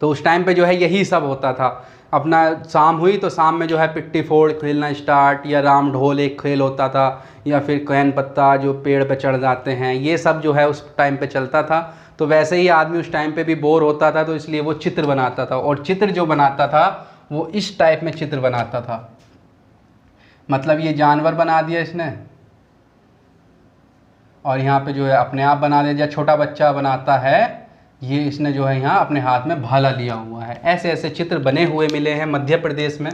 तो उस टाइम पे जो है यही सब होता था। अपना शाम हुई तो शाम में जो है पिट्टी फोड़ खेलना स्टार्ट, या राम ढोल एक खेल होता था, या फिर कैन पत्ता जो पेड़ पे चढ़ जाते हैं, ये सब जो है उस टाइम पे चलता था। तो वैसे ही आदमी उस टाइम पे भी बोर होता था, तो इसलिए वो चित्र बनाता था, और चित्र जो बनाता था वो इस टाइप में चित्र बनाता था। मतलब ये जानवर बना दिया इसने, और यहाँ पे जो है अपने आप बना दिया, छोटा बच्चा बनाता है, ये इसने जो है यहाँ अपने हाथ में भाला लिया हुआ है। ऐसे ऐसे चित्र बने हुए मिले हैं मध्य प्रदेश में।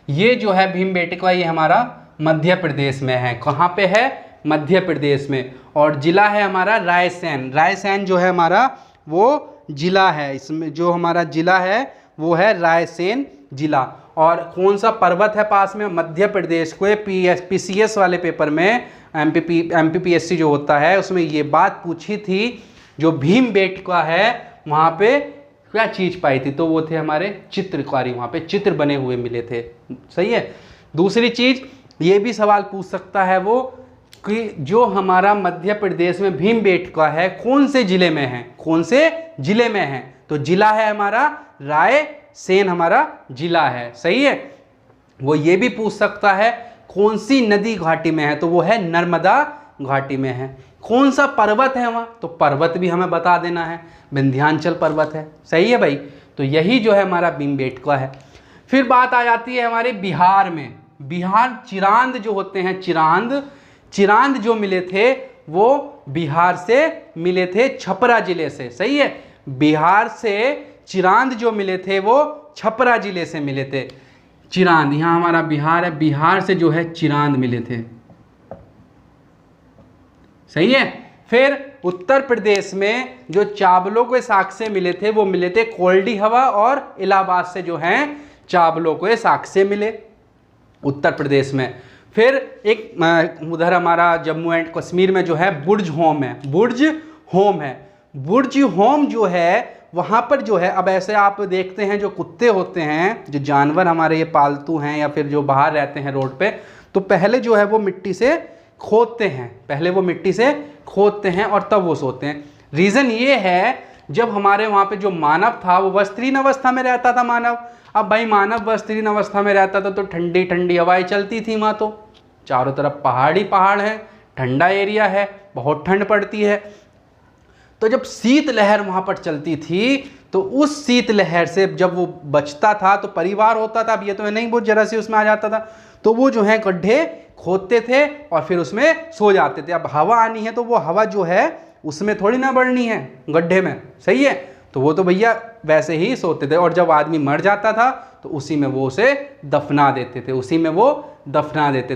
ये जो है भीमबेटका, ये हमारा मध्य प्रदेश में है। कहाँ पे है? मध्य प्रदेश में। और ज़िला है हमारा रायसेन। रायसेन जो है हमारा वो ज़िला है, इसमें जो हमारा ज़िला है वो है रायसेन ज़िला। और कौन सा पर्वत है पास में? मध्य प्रदेश को PCS वाले पेपर में, MPPSC जो होता है उसमें ये बात पूछी थी, जो भीमबेटका है वहाँ पे क्या चीज़ पाई थी? तो वो थे हमारे चित्रकारी, वहाँ पे चित्र बने हुए मिले थे। सही है। दूसरी चीज़ ये भी सवाल पूछ सकता है वो, कि जो हमारा मध्य प्रदेश में भीमबेटका है कौन से ज़िले में है? कौन से ज़िले में है? तो ज़िला है हमारा रायसेन। सेन हमारा जिला है। सही है। वो ये भी पूछ सकता है कौन सी नदी घाटी में है, तो वो है नर्मदा घाटी में है। कौन सा पर्वत है वहाँ, तो पर्वत भी हमें बता देना है, विंध्याचल पर्वत है। सही है भाई। तो यही जो है हमारा भीमबेटका है। फिर बात आ जाती है हमारे बिहार में। बिहार चिरांद जो होते हैं, चिरांद जो मिले थे वो बिहार से मिले थे, छपरा जिले से। सही है। बिहार से चिरांद जो मिले थे वो छपरा जिले से मिले थे। चिरांद, यहाँ हमारा बिहार है, बिहार से जो है चिरांद मिले थे। सही है। फिर उत्तर प्रदेश में जो चावलों के साक्ष्य से मिले थे वो मिले थे कोल्डी हवा और इलाहाबाद से जो हैं चावलों के साक्ष्य से मिले उत्तर प्रदेश में। फिर एक उधर हमारा जम्मू एंड कश्मीर में जो है बुर्ज होम है, बुर्ज होम जो है वहाँ पर जो है, अब ऐसे आप देखते हैं जो कुत्ते होते हैं, जो जानवर हमारे ये पालतू हैं या फिर जो बाहर रहते हैं रोड पे, तो पहले जो है वो मिट्टी से खोदते हैं, और तब वो सोते हैं। रीज़न ये है, जब हमारे वहाँ पे जो मानव था वो वस्त्रीन अवस्था में रहता था मानव। अब भाई मानव वस्त्रीन अवस्था में रहता था तो ठंडी ठंडी हवाएं चलती थी वहाँ, तो चारों तरफ पहाड़ ही पहाड़ है, ठंडा एरिया है, बहुत ठंड पड़ती है। तो जब शीत लहर वहाँ पर चलती थी तो उस शीत लहर से जब वो बचता था तो परिवार होता था, अब ये तो नहीं, बहुत जरा से उसमें आ जाता था, तो वो जो है गड्ढे खोदते थे और फिर उसमें सो जाते थे। अब हवा आनी है तो वो हवा जो है उसमें थोड़ी ना बढ़नी है, गड्ढे में। सही है। तो वो तो भैया वैसे ही सोते थे, और जब आदमी मर जाता था तो उसी में वो उसे दफना देते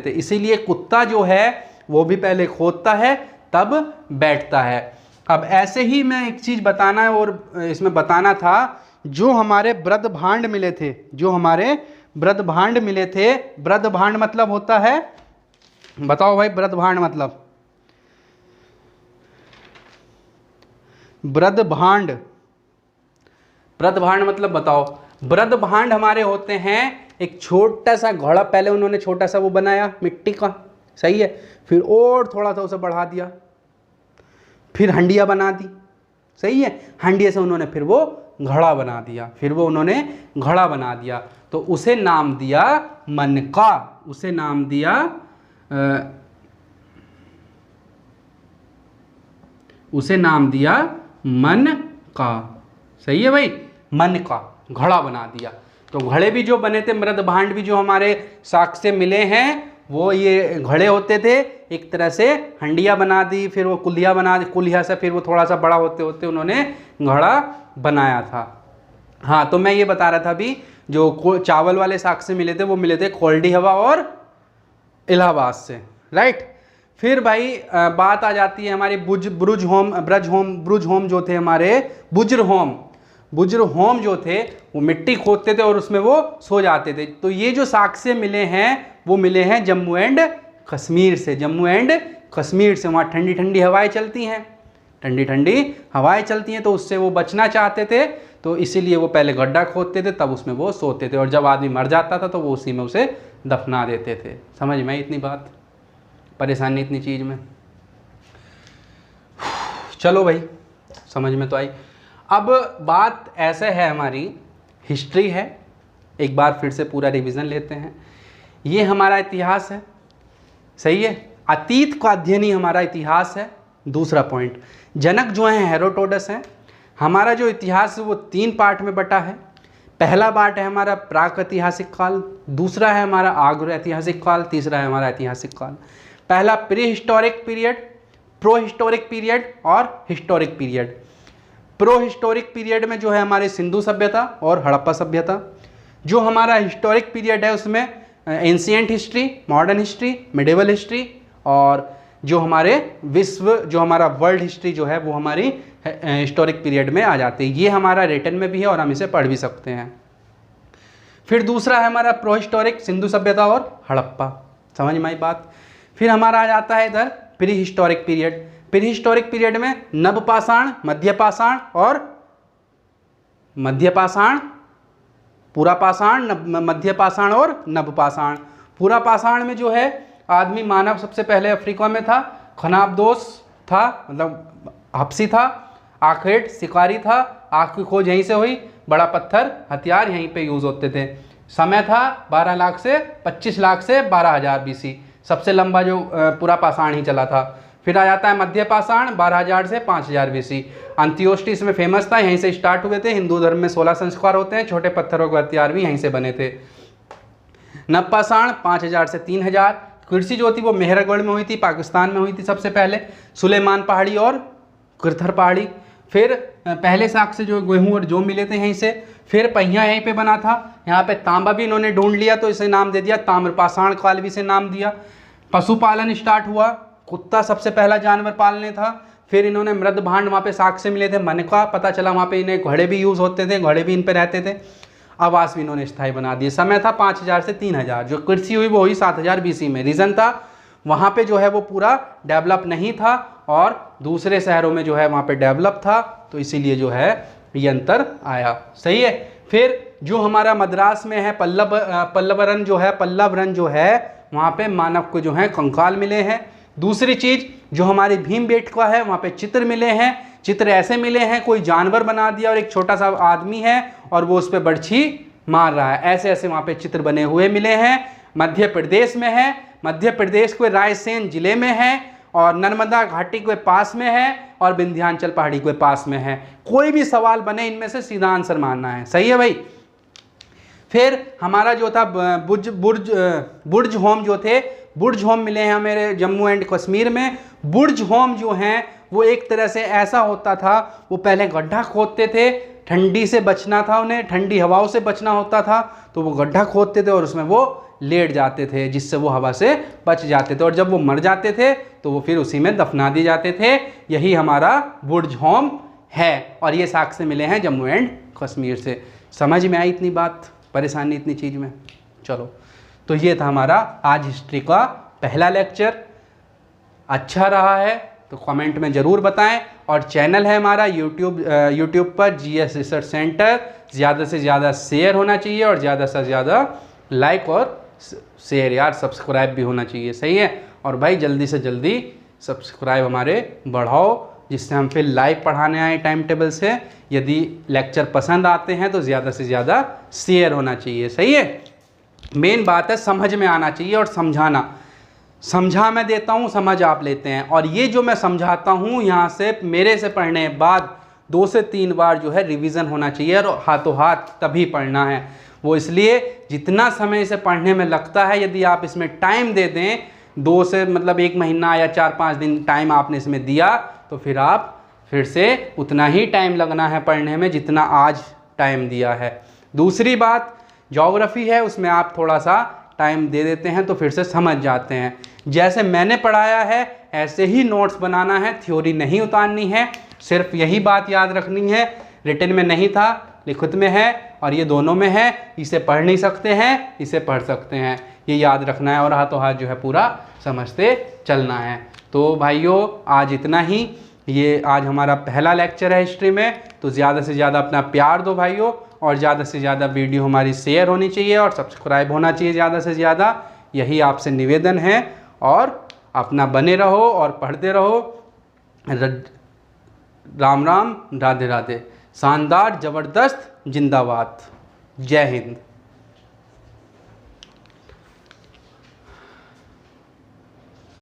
थे, इसीलिए कुत्ता जो है वो भी पहले खोदता है तब बैठता है। अब ऐसे ही मैं एक चीज़ बताना है, और इसमें बताना था, जो हमारे ब्रजभांड मिले थे, ब्रजभांड मतलब होता है, बताओ भाई ब्रजभांड मतलब, ब्रजभांड मतलब बताओ। ब्रजभांड हमारे होते हैं एक छोटा सा घड़ा, पहले उन्होंने छोटा सा वो बनाया मिट्टी का। सही है। फिर और थोड़ा सा उसे बढ़ा दिया, फिर हंडिया बना दी। सही है। हंडिया से उन्होंने फिर वो घड़ा बना दिया, तो उसे नाम दिया मनका, मनका। सही है भाई। मन का घड़ा बना दिया। तो घड़े भी जो बने थे, मृदभांड भी जो हमारे साक्ष्य मिले हैं, वो ये घड़े होते थे, एक तरह से हंडिया बना दी, फिर वो कुल्हिया बना दी, कुल्हिया से फिर वो थोड़ा सा बड़ा होते होते उन्होंने घड़ा बनाया था। हाँ, तो मैं ये बता रहा था अभी, जो चावल वाले साक्ष्य मिले थे वो मिले थे कोल्डी हवा और इलाहाबाद से। राइट। फिर भाई बात आ जाती है हमारे ब्रुज होम जो थे हमारे, बुज्र होम जो थे वो मिट्टी खोदते थे और उसमें वो सो जाते थे। तो ये जो साक्ष्य मिले हैं वो मिले हैं जम्मू एंड कश्मीर से, वहाँ ठंडी ठंडी हवाएं चलती हैं, तो उससे वो बचना चाहते थे, तो इसीलिए वो पहले गड्ढा खोदते थे, तब उसमें वो सोते थे, और जब आदमी मर जाता था तो वो उसी में उसे दफना देते थे। समझ में इतनी बात, परेशानी इतनी चीज़ में। चलो भाई, समझ में तो आई। अब बात ऐसे है, हमारी हिस्ट्री है, एक बार फिर से पूरा रिवीजन लेते हैं। ये हमारा इतिहास है। सही है। अतीत का अध्ययन ही हमारा इतिहास है। दूसरा पॉइंट, जनक जो हैं हेरोडोटस हैं। हमारा जो इतिहास है वो 3 पार्ट में बटा है। पहला पार्ट है हमारा प्राक ऐतिहासिक काल, दूसरा है हमारा आग्र ऐतिहासिक काल, तीसरा है हमारा ऐतिहासिक काल। पहला prehistoric period, protohistoric period और historic period. Protohistoric period में जो है हमारे सिंधु सभ्यता और हड़प्पा सभ्यता। जो हमारा हिस्टोरिक पीरियड है उसमें ancient history, modern history, medieval history, और जो हमारे जो हमारा वर्ल्ड हिस्ट्री जो है वो हमारी हिस्टोरिक पीरियड में आ जाती है। ये हमारा रिटन में भी है और हम इसे पढ़ भी सकते हैं। फिर दूसरा है हमारा प्रो हिस्टोरिक, सिंधु सभ्यता और हड़प्पा। समझ में आई बात। फिर हमारा आ जाता है इधर pre historic period. Pre historic period में नवपाषाण, मध्यपाषाण और पुरापाषाण, मध्यपाषाण और नवपाषाण। पुरापाषाण में जो है आदमी मानव सबसे पहले अफ्रीका में था, खनाबदोस था, मतलब हब्सी था, आखेट शिकारी था, आग की खोज यहीं से हुई, बड़ा पत्थर हथियार यहीं पे यूज़ होते थे। समय था 12 लाख से 25 लाख से 12,000 BC, सबसे लंबा जो पूरा पाषाण ही चला था। फिर आ जाता है मध्य पाषाण 12,000 से 5,000 BC। अंत्योष्टि इसमें फेमस था, यहीं से स्टार्ट हुए थे। हिंदू धर्म में 16 संस्कार होते हैं, छोटे पत्थरों के हथियार भी यहीं से बने थे। नवपाषाण 5,000 से 3,000। कृषि जो थी वो मेहरगढ़ में हुई थी, पाकिस्तान में हुई थी सबसे पहले, सुलेमान पहाड़ी और कृथर पहाड़ी। फिर पहले साख से जो गेहूँ और जौ मिले थे यहीं से। फिर पहिया यहीं पे बना था, यहाँ पे तांबा भी इन्होंने ढूंढ लिया तो इसे नाम दे दिया ताम्रपाषाण काल भी से नाम दिया। पशुपालन स्टार्ट हुआ, कुत्ता सबसे पहला जानवर पालने था। फिर इन्होंने मृद भांड वहाँ पे साख से मिले थे, मन का पता चला वहाँ पे इन्हें घोड़े भी यूज़ होते थे, घोड़े भी इन पे रहते थे। आवास भी इन्होंने स्थायी बना दिए। समय था 5,000 से 3,000। जो कृषि हुई वो हुई 7,000 BC में। रीज़न था वहाँ पे जो है वो पूरा डेवलप नहीं था और दूसरे शहरों में जो है वहाँ पे डेवलप था, तो इसीलिए जो है ये अंतर आया। सही है। फिर जो हमारा मद्रास में है पल्लवरन जो है वहाँ पे मानव को जो है कंकाल मिले हैं। दूसरी चीज़ जो हमारी भीमबेटका है वहाँ पे चित्र मिले हैं। चित्र ऐसे मिले हैं, कोई जानवर बना दिया और एक छोटा सा आदमी है और वो उस पर बर्छी मार रहा है, ऐसे ऐसे वहाँ पे चित्र बने हुए मिले हैं। मध्य प्रदेश में है, मध्य प्रदेश के रायसेन जिले में है और नर्मदा घाटी के पास में है और विंध्याचल पहाड़ी के पास में है। कोई भी सवाल बने इनमें से सीधा आंसर मानना है। सही है भाई। फिर हमारा जो था बुर्ज होम जो थे, बुर्ज होम मिले हैं मेरे जम्मू एंड कश्मीर में। बुर्ज होम जो हैं वो एक तरह से ऐसा होता था, वो पहले गड्ढा खोदते थे, ठंडी से बचना था उन्हें, ठंडी हवाओं से बचना होता था, तो वो गड्ढा खोदते थे और उसमें वो लेट जाते थे जिससे वो हवा से बच जाते थे और जब वो मर जाते थे तो वो फिर उसी में दफना दिए जाते थे। यही हमारा बुर्ज होम है और ये साख से मिले हैं जम्मू एंड कश्मीर से। समझ में आई इतनी बात, परेशानी इतनी चीज़ में? चलो, तो ये था हमारा आज हिस्ट्री का पहला लेक्चर। अच्छा रहा है तो कमेंट में ज़रूर बताएं और चैनल है हमारा यूट्यूब पर GS रिसर्च सेंटर, ज़्यादा से ज़्यादा शेयर होना चाहिए और ज़्यादा से ज़्यादा लाइक और शेयर यार, सब्सक्राइब भी होना चाहिए। सही है। और भाई जल्दी से जल्दी सब्सक्राइब हमारे बढ़ाओ जिससे हम फिर लाइव पढ़ाने आए टाइम टेबल से। यदि लेक्चर पसंद आते हैं तो ज़्यादा से ज़्यादा शेयर होना चाहिए। सही है। मेन बात है समझ में आना चाहिए और समझाना। समझा मैं देता हूँ, समझ आप लेते हैं। और ये जो मैं समझाता हूँ यहाँ से मेरे से पढ़ने के बाद 2 से 3 बार जो है रिवीजन होना चाहिए और हाथों हाथ तभी पढ़ना है। वो इसलिए जितना समय इसे पढ़ने में लगता है, यदि आप इसमें टाइम दे दें, 2 से मतलब 1 महीना या 4-5 दिन टाइम आपने इसमें दिया, तो फिर आप फिर से उतना ही टाइम लगना है पढ़ने में जितना आज टाइम दिया है। दूसरी बात ज्योग्राफी है, उसमें आप थोड़ा सा टाइम दे देते हैं तो फिर से समझ जाते हैं। जैसे मैंने पढ़ाया है ऐसे ही नोट्स बनाना है, थ्योरी नहीं उतारनी है। सिर्फ यही बात याद रखनी है, रिटन में नहीं था, लिखित में है और ये दोनों में है। इसे पढ़ नहीं सकते हैं, इसे पढ़ सकते हैं, ये याद रखना है और हाथों हाथ जो है पूरा समझते चलना है। तो भाइयों आज इतना ही। ये आज हमारा पहला लेक्चर है हिस्ट्री में, तो ज़्यादा से ज़्यादा अपना प्यार दो भाइयों और ज़्यादा से ज़्यादा वीडियो हमारी शेयर होनी चाहिए और सब्सक्राइब होना चाहिए ज़्यादा से ज़्यादा। यही आपसे निवेदन है और अपना बने रहो और पढ़ते रहो। राम राम, राधे राधे। शानदार, ज़बरदस्त, जिंदाबाद। जय हिंद।